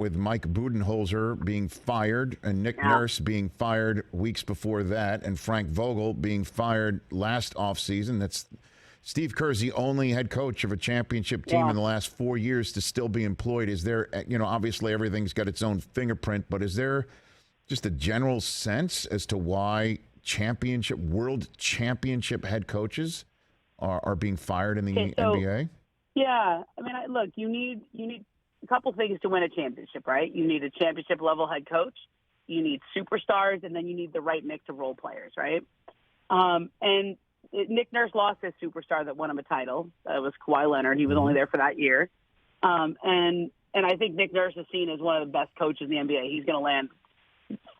with Mike Budenholzer being fired and Nick Nurse being fired weeks before that and Frank Vogel being fired last offseason. That's Steve Kerr's the only head coach of a championship team in the last 4 years to still be employed. Is there, obviously everything's got its own fingerprint, but is there just a general sense as to why world championship head coaches are being fired in the NBA? Yeah. I mean, look, you need a couple things to win a championship, right? You need a championship level head coach. You need superstars, and then you need the right mix of role players, right? And Nick Nurse lost his superstar that won him a title. That was Kawhi Leonard. He was only there for that year. And I think Nick Nurse is seen as one of the best coaches in the NBA. He's going to land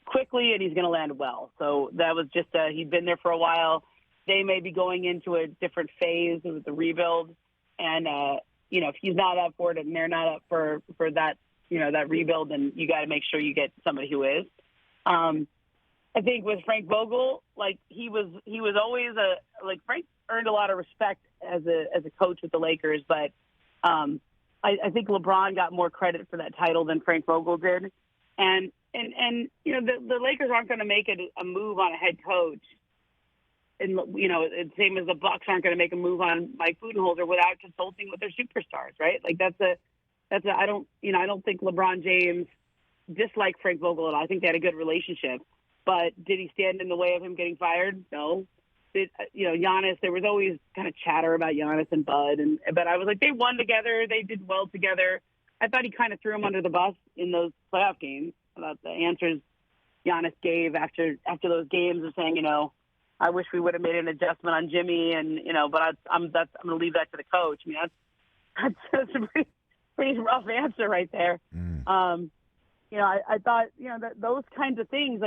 quickly, and he's going to land well. So that was just he'd been there for a while. They may be going into a different phase with the rebuild. And, if he's not up for it and they're not up for that, that rebuild, then you got to make sure you get somebody who is. I think with Frank Vogel, he was always Frank earned a lot of respect as a coach with the Lakers, but I think LeBron got more credit for that title than Frank Vogel did. And the Lakers aren't going to make a move on a head coach. And, same as the Bucks aren't going to make a move on Mike Budenholzer without consulting with their superstars, right? I don't think LeBron James disliked Frank Vogel at all. I think they had a good relationship. But did he stand in the way of him getting fired? No. Giannis, there was always kind of chatter about Giannis and Bud. But I was like, they won together. They did well together. I thought he kind of threw him under the bus in those playoff games about the answers Giannis gave after those games of saying, I wish we would have made an adjustment on Jimmy, but I'm going to leave that to the coach. I mean, that's a pretty rough answer right there. I thought, that those kinds of things,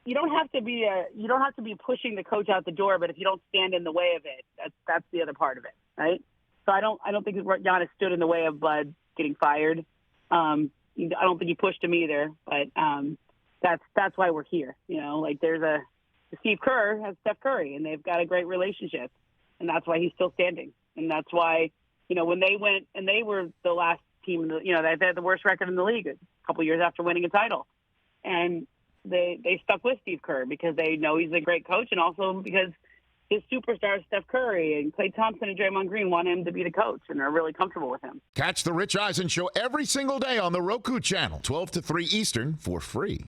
you don't have to be pushing the coach out the door, but if you don't stand in the way of it, that's the other part of it, right? So I don't think Giannis stood in the way of Bud getting fired. I don't think he pushed him either, but that's why we're here. There's Steve Kerr has Steph Curry, and they've got a great relationship, and that's why he's still standing. And that's why, when they went and they were the last team, they had the worst record in the league a couple years after winning a title, and they stuck with Steve Kerr because they know he's a great coach, and also because his superstars, Steph Curry and Klay Thompson and Draymond Green, want him to be the coach, and they're really comfortable with him. Catch the Rich Eisen Show every single day on the Roku channel, 12 to 3 Eastern, for free.